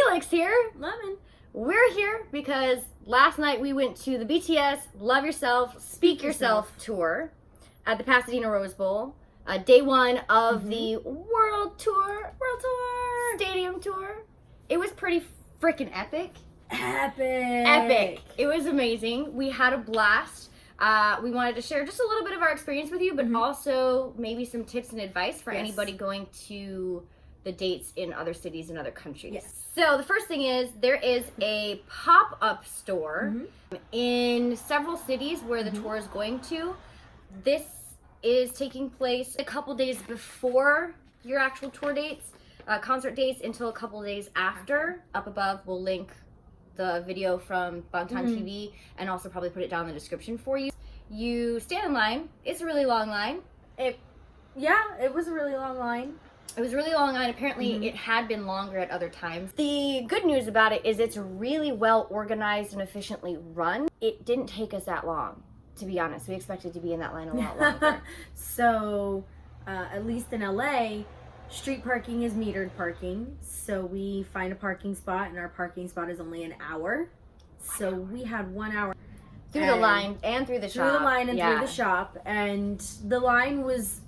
Helixx here. Lemon. We're here because last night we went to the BTS Love Yourself, Speak Yourself tour at the Pasadena Rose Bowl. Day one of the World Tour Stadium Tour. It was pretty freaking epic. Epic. It was amazing. We had a blast. We wanted to share just a little bit of our experience with you, but also maybe some tips and advice for anybody going to the dates in other cities and other countries. Yes. So the first thing is there is a pop-up store in several cities where the tour is going to. This is taking place a couple days before your actual tour dates, concert dates, until a couple days after. Up above, we'll link the video from Bangtan TV and also probably put it down in the description for you. You stand in line. It's a really long line. It was a really long line. It was a really long line. Apparently, it had been longer at other times. The good news about it is it's really well organized and efficiently run. It didn't take us that long, to be honest. We expected to be in that line a lot longer. So, at least in LA, street parking is metered parking. So we find a parking spot, and our parking spot is only an hour. So we had 1 hour. Through the line and through the shop. Through the line and through the shop. And the line was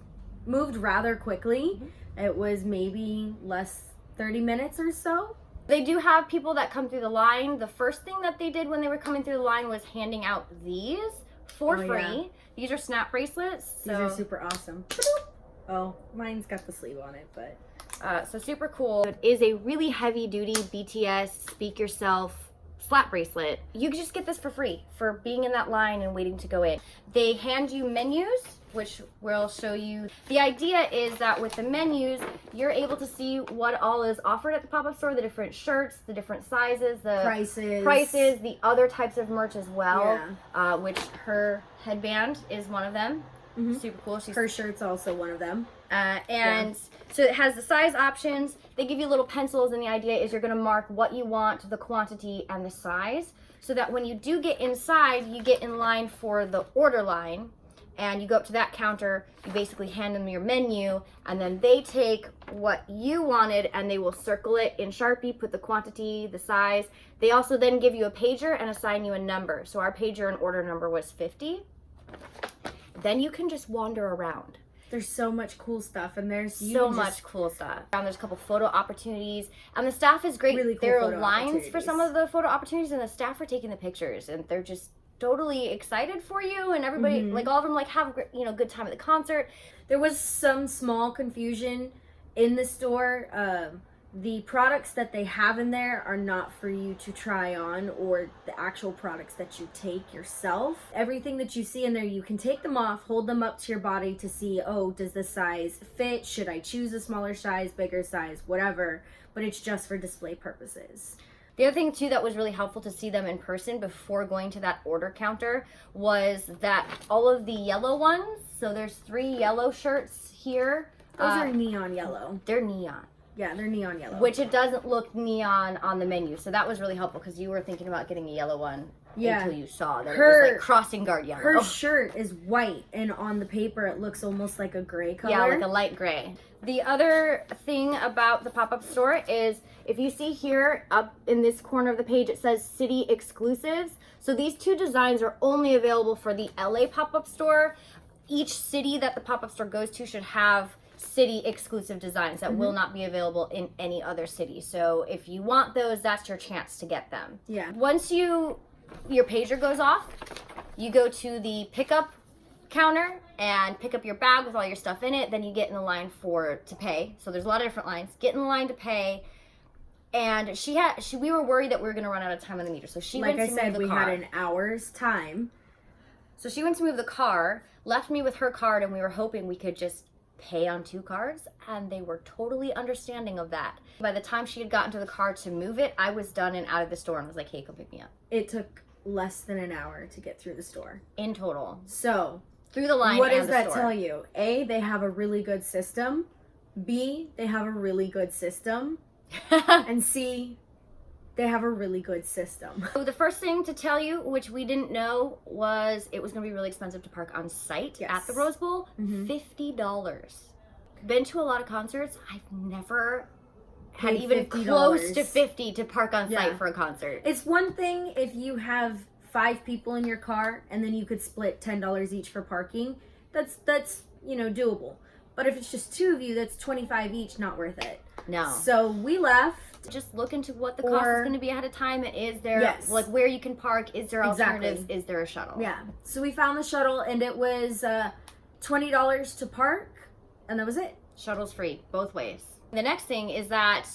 moved rather quickly. It was maybe less 30 minutes or so. They do have people that come through the line. The first thing that they did when they were coming through the line was handing out these for free. Yeah. These are snap bracelets. These are super awesome. Oh, mine's got the sleeve on it, but... so super cool. It is a really heavy-duty BTS Speak Yourself slap bracelet. You can just get this for free for being in that line and waiting to go in. They hand you menus, which we'll show you. The idea is that with the menus, you're able to see what all is offered at the pop-up store, the different shirts, the different sizes, the prices, the other types of merch as well, which her headband is one of them. Super cool. Her shirt's also one of them. So it has the size options. They give you little pencils, and the idea is you're going to mark what you want, the quantity, and the size, so that when you do get inside, you get in line for the order line, and you go up to that counter, you basically hand them your menu, and then they take what you wanted, and they will circle it in Sharpie, put the quantity, the size. They also then give you a pager and assign you a number. So our pager and order number was 50. Then you can just wander around. There's so much cool stuff, and there's so much cool stuff. There's a couple photo opportunities, and the staff is great. Really cool. There are lines for some of the photo opportunities, and the staff are taking the pictures, and they're just totally excited for you. And everybody, like all of them, like have a good time at the concert. There was some small confusion in the store. The products that they have in there are not for you to try on, or the actual products that you take yourself. Everything that you see in there, you can take them off, hold them up to your body to see, oh, does this size fit? Should I choose a smaller size, bigger size, whatever? But it's just for display purposes. The other thing, too, that was really helpful to see them in person before going to that order counter was that all of the yellow ones, so there's 3 yellow shirts here. Those are neon yellow. They're neon. Yeah, they're neon yellow. Which it doesn't look neon on the menu. So that was really helpful because you were thinking about getting a yellow one until you saw that it was like crossing guard yellow. Her shirt is white, and on the paper it looks almost like a gray color. Yeah, like a light gray. The other thing about the pop-up store is if you see here up in this corner of the page, it says City Exclusives. So these 2 designs are only available for the LA pop-up store. Each city that the pop-up store goes to should have city exclusive designs that will not be available in any other city. So if you want those, that's your chance to get them. Yeah. Once your pager goes off, you go to the pickup counter and pick up your bag with all your stuff in it. Then you get in the line to pay. So there's a lot of different lines. Get in the line to pay. And we were worried that we were going to run out of time on the meter. So she went to move the car. Like I said, we had an hour's time. So she went to move the car, left me with her card, and we were hoping we could just pay on 2 cards, and they were totally understanding of that. By the time she had gotten to the car to move it, I was done and out of the store and was like, hey, come pick me up. It took less than an hour to get through the store. In total. So, through the line what and does the that store. tell you? A, they have a really good system. B, they have a really good system. And C, they have a really good system. So the first thing to tell you, which we didn't know, was it was going to be really expensive to park on site at the Rose Bowl. $50. Been to a lot of concerts. I've never had paid even $50. close to 50 to park on site Yeah. for a concert. It's one thing if you have 5 people in your car and then you could split $10 each for parking. That's doable. But if it's just 2 of you, that's $25 each, not worth it. No. So we left. Just look into what the cost is going to be ahead of time. Is there, Yes. like, where you can park? Is there alternatives? Exactly. Is there a shuttle? Yeah. So we found the shuttle, and it was $20 to park, and that was it. Shuttle's free, both ways. The next thing is that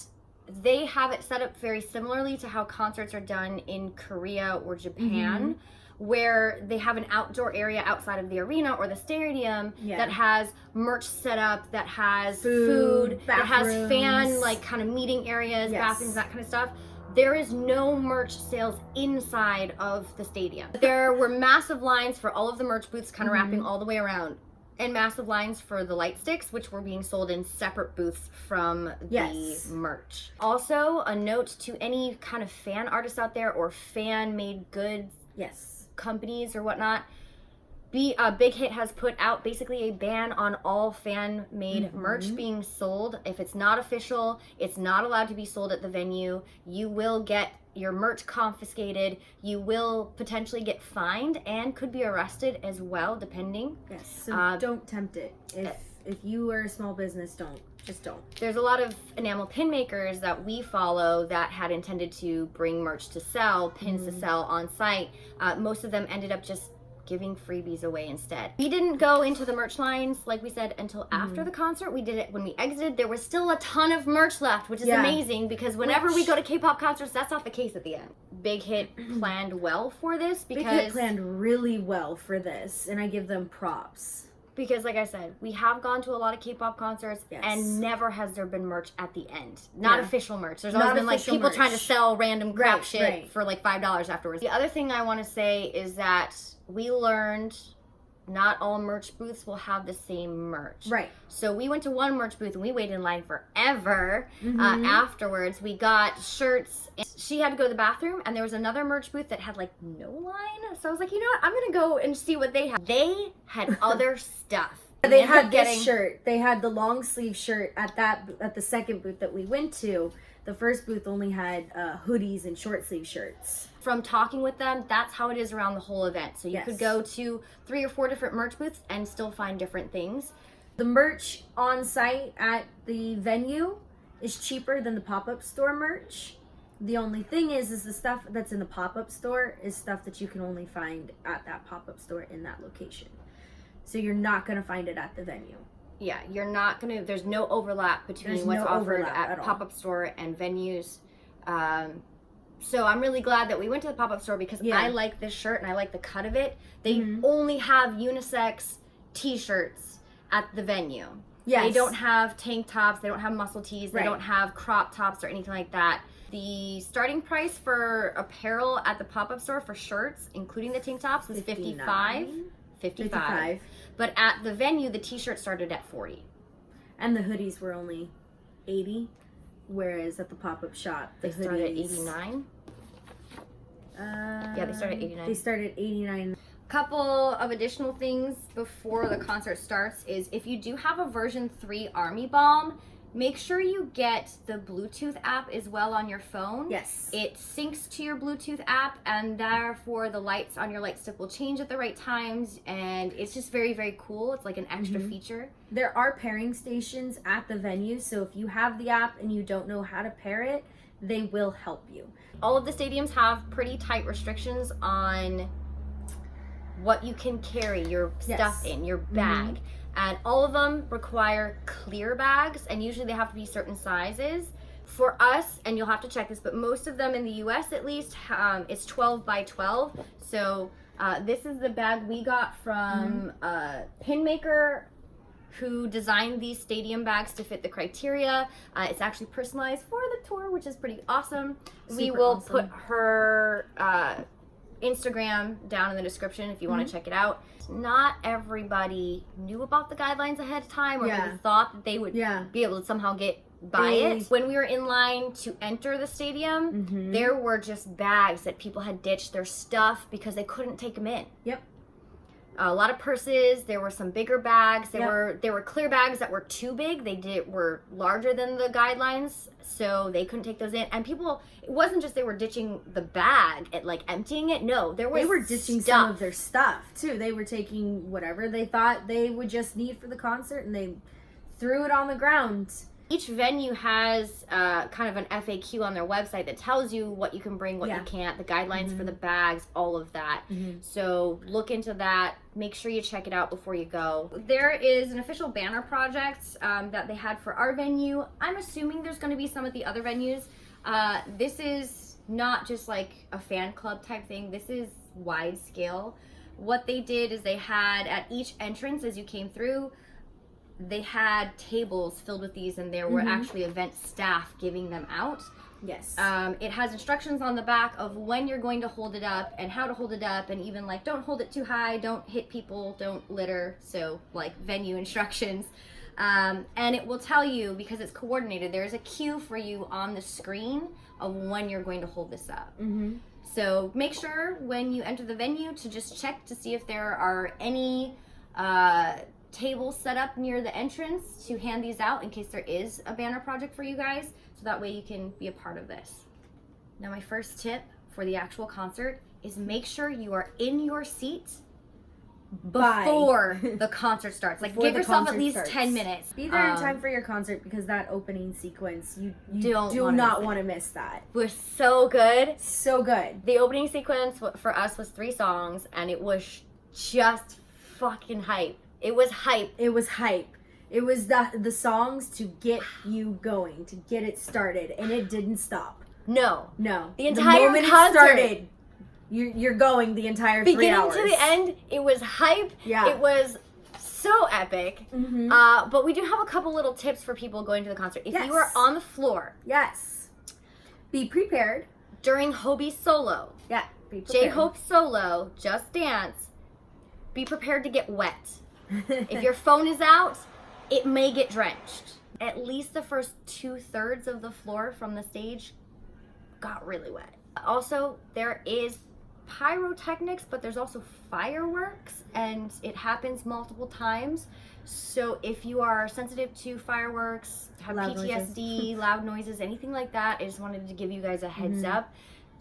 they have it set up very similarly to how concerts are done in Korea or Japan, where they have an outdoor area outside of the arena or the stadium that has merch set up, that has food, that has fan, like, kind of meeting areas, bathrooms, that kind of stuff. There is no merch sales inside of the stadium. There were massive lines for all of the merch booths kind of wrapping all the way around, and massive lines for the light sticks, which were being sold in separate booths from the merch. Also, a note to any kind of fan artists out there or fan-made goods companies or whatnot. Big Hit has put out basically a ban on all fan-made merch being sold. If it's not official, it's not allowed to be sold at the venue. You will get your merch confiscated. You will potentially get fined and could be arrested as well, depending. Yes, so don't tempt it. If you are a small business, just don't. There's a lot of enamel pin makers that we follow that had intended to bring merch to sell, pins to sell on site. Most of them ended up just giving freebies away instead. We didn't go into the merch lines, like we said, until after the concert. We did it when we exited. There was still a ton of merch left, which is amazing, because whenever we go to K-pop concerts, that's not the case at the end. Big Hit planned well for this, because Big Hit planned really well for this, and I give them props. Because, like I said, we have gone to a lot of K-pop concerts, and never has there been merch at the end. Not official merch. There's always been, like, people trying to sell random crap shit for, like, $5 afterwards. The other thing I want to say is that we learned not all merch booths will have the same merch. Right. So we went to one merch booth and we waited in line forever. Afterwards, we got shirts. And she had to go to the bathroom, and there was another merch booth that had, like, no line. So I was like, you know what? I'm going to go and see what they have. They had other stuff. They had this shirt. They had the long sleeve shirt at the second booth that we went to. The first booth only had hoodies and short sleeve shirts. From talking with them, that's how it is around the whole event. So you could go to 3 or 4 different merch booths and still find different things. The merch on site at the venue is cheaper than the pop-up store merch. The only thing is the stuff that's in the pop-up store is stuff that you can only find at that pop-up store in that location. So you're not going to find it at the venue. Yeah, you're not going to, there's no overlap between what's offered at pop-up store and venues. So I'm really glad that we went to the pop-up store, because I like this shirt and I like the cut of it. They only have unisex t-shirts at the venue. Yes. They don't have tank tops, they don't have muscle tees, they don't have crop tops or anything like that. The starting price for apparel at the pop-up store for shirts, including the tank tops, was $55. But at the venue, the t-shirt started at $40. And the hoodies were only $80, whereas at the pop-up shop, they started at $89. Yeah, they started at $89. They started at $89. Couple of additional things before the concert starts is, if you do have a version 3 Army Balm, make sure you get the Bluetooth app as well on your phone. Yes. It syncs to your Bluetooth app, and therefore the lights on your light stick will change at the right times, and it's just very, very cool. It's like an extra feature. There are pairing stations at the venue, so if you have the app and you don't know how to pair it, they will help you. All of the stadiums have pretty tight restrictions on what you can carry your stuff in, your bag. And all of them require clear bags, and usually they have to be certain sizes. For us, and you'll have to check this, but most of them in the US at least, it's 12 by 12. So this is the bag we got from a pin maker who designed these stadium bags to fit the criteria. It's actually personalized for the tour, which is pretty awesome. We will put her Instagram down in the description if you want to check it out. Not everybody knew about the guidelines ahead of time, or maybe thought that they would be able to somehow get by it. When we were in line to enter the stadium, there were just bags that people had ditched their stuff because they couldn't take them in. Yep. A lot of purses. There were some bigger bags. Yep. There were clear bags that were too big. Were larger than the guidelines, so they couldn't take those in. And people, it wasn't just they were ditching the bag and like emptying it. No, they were ditching stuff. some of their stuff too. They were taking whatever they thought they would just need for the concert, and they threw it on the ground. Each venue has kind of an FAQ on their website that tells you what you can bring, what you can't, the guidelines for the bags, all of that. So look into that. Make sure you check it out before you go. There is an official banner project that they had for our venue. I'm assuming there's going to be some at the other venues. This is not just like a fan club type thing. This is wide scale. What they did is they had at each entrance as you came through, they had tables filled with these, and there were actually event staff giving them out. Yes. It has instructions on the back of when you're going to hold it up and how to hold it up, and even like don't hold it too high, don't hit people, don't litter. So like venue instructions. And it will tell you, because it's coordinated, there's a cue for you on the screen of when you're going to hold this up. So make sure when you enter the venue to just check to see if there are any tables set up near the entrance to hand these out in case there is a banner project for you guys, so that way you can be a part of this. Now my first tip for the actual concert is make sure you are in your seat before the concert starts. Like give yourself at least 10 minutes. Be there in time for your concert, because that opening sequence, you do not not want to miss that. It was so good. So good. The opening sequence for us was 3 songs, and it was just fucking hype. It was hype. It was hype. It was the songs to get you going, to get it started, and it didn't stop. No. The entire moment concert it started, you're going the entire 3 hours. Beginning to the end, it was hype. Yeah. It was so epic. But we do have a couple little tips for people going to the concert. If you are on the floor, be prepared during Hobie's solo, be prepared. J-Hope's solo, Just Dance, be prepared to get wet. If your phone is out, it may get drenched. At least the first 2/3 of the floor from the stage got really wet. Also, there is pyrotechnics, but there's also fireworks, and it happens multiple times. So if you are sensitive to fireworks, have Loud PTSD, loud noises, anything like that, I just wanted to give you guys a heads up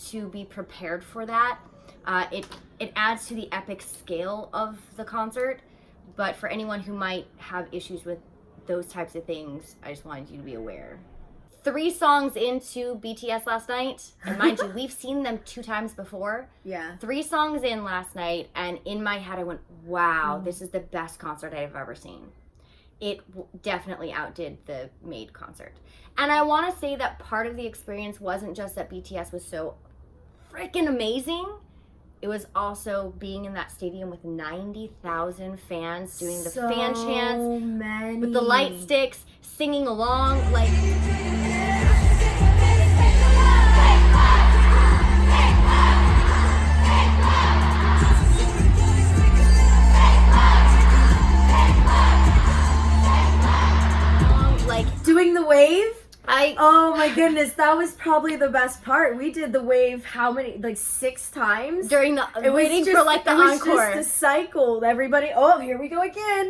to be prepared for that. It adds to the epic scale of the concert. But for anyone who might have issues with those types of things, I just wanted you to be aware. 3 songs into BTS last night, and mind you, we've seen them 2 times before. 3 songs in last night, and in my head I went, wow, this is the best concert I've ever seen. It definitely outdid the Made concert. And I want to say that part of the experience wasn't just that BTS was so freaking amazing. It was also being in that stadium with 90,000 fans doing the fan chants, with the light sticks, singing along, like... doing the wave? Oh my goodness, that was probably the best part. We did the wave how many, like 6 times? During the, waiting for like the encore. It was just a cycle. Everybody, oh, here we go again.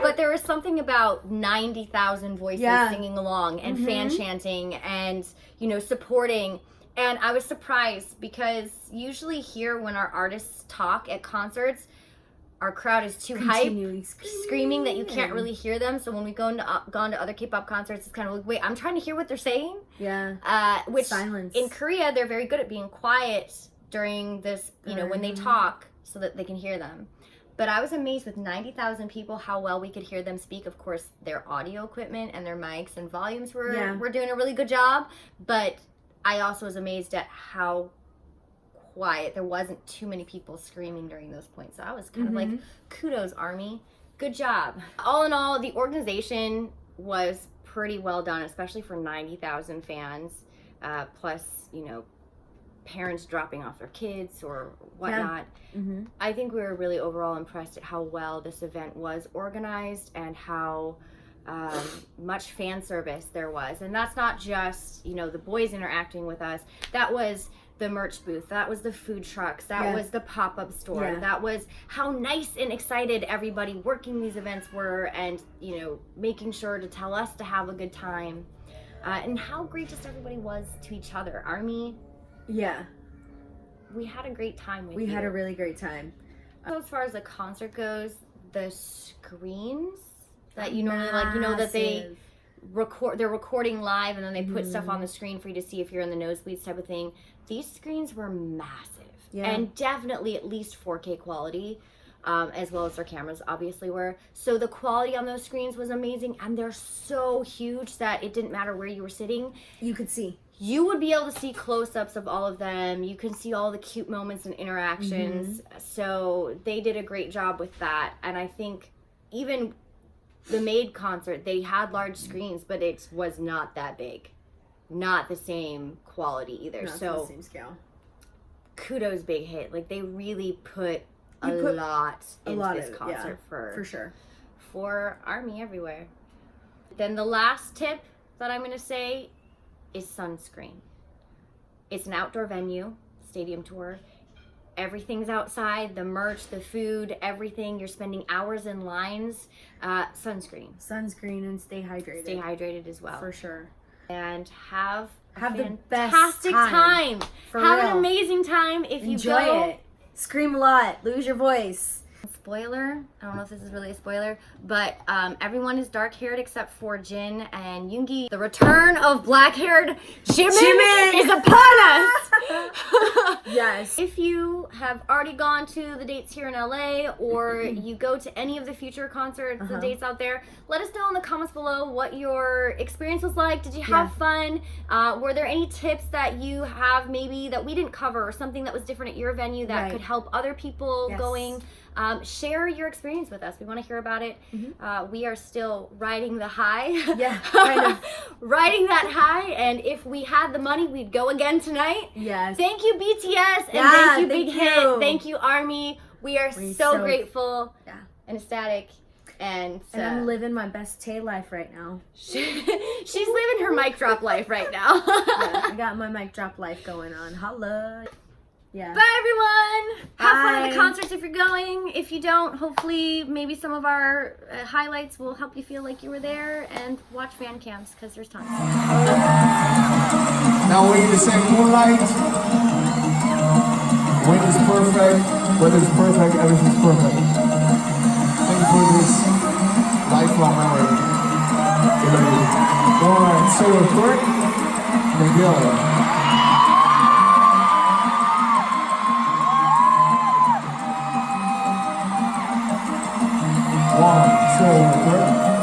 But there was something about 90,000 voices singing along and fan chanting and, you know, supporting. And I was surprised because usually here when our artists talk at concerts, our crowd is too hype, screaming that you can't really hear them. So when we gone to other K-pop concerts, it's kind of like, wait, I'm trying to hear what they're saying. Yeah. Which Silence. in Korea, they're very good at being quiet during this, when they talk so that they can hear them. But I was amazed with 90,000 people how well we could hear them speak. Of course, their audio equipment and their mics and volumes were doing a really good job. But I also was amazed at how quiet. There wasn't too many people screaming during those points. So I was kind of like, kudos, Army. Good job. All in all, the organization was pretty well done, especially for 90,000 fans. Plus, parents dropping off their kids or whatnot. Yeah. I think we were really overall impressed at how well this event was organized and how much fan service there was. And that's not just, the boys interacting with us. That was the merch booth, that was the food trucks, that was the pop-up store, that was how nice and excited everybody working these events were, and making sure to tell us to have a good time, and how great just everybody was to each other. Army, we had a great time with you. We had a really great time. So as far as the concert goes, the screens that that they they're recording live and then they put stuff on the screen for you to see if you're in the nosebleeds type of thing. These screens were massive and definitely at least 4K quality, as well as their cameras obviously were. So the quality on those screens was amazing, and they're so huge that it didn't matter where you were sitting. You could see. You would be able to see close-ups of all of them. You can see all the cute moments and interactions. So they did a great job with that. And I think even the Made concert, they had large screens, but it was not that big. Not the same quality either. Not so the same scale. Kudos, big hit. Like, they really put a lot into this concert for sure. For Army everywhere. Then the last tip that I'm going to say is sunscreen. It's an outdoor venue, stadium tour. Everything's outside, the merch, the food, everything. You're spending hours in lines. Sunscreen. Sunscreen, and stay hydrated. Stay hydrated as well. For sure. And have the best time. For have real. an amazing time if you enjoy go. it. Scream a lot. Lose your voice. Spoiler, I don't know if this is really a spoiler, but everyone is dark-haired except for Jin and Yoongi. The return of black-haired Jimin is upon us! Yes. If you have already gone to the dates here in LA, or you go to any of the future concerts, the dates out there, let us know in the comments below what your experience was like. Did you have fun? Were there any tips that you have maybe that we didn't cover, or something that was different at your venue that could help other people going? Share your experience with us. We want to hear about it. We are still riding the high. Yeah, kind of. Riding that high, and if we had the money, we'd go again tonight. Yes. Thank you, BTS, and thank you, Big Hit. Thank you, Army. We're so grateful and ecstatic. And I'm living my best Tay life right now. She's living her mic drop life right now. I got my mic drop life going on. Holla. Yeah. Bye, everyone. Have fun at the concerts if you're going. If you don't, hopefully maybe some of our highlights will help you feel like you were there, and watch fan cams because there's tons. Now we need to say Moonlight. When is perfect, weather's perfect, everything's perfect. Thank you for this lifelong memory. 1, 2, 3. Thank you. One, two, three.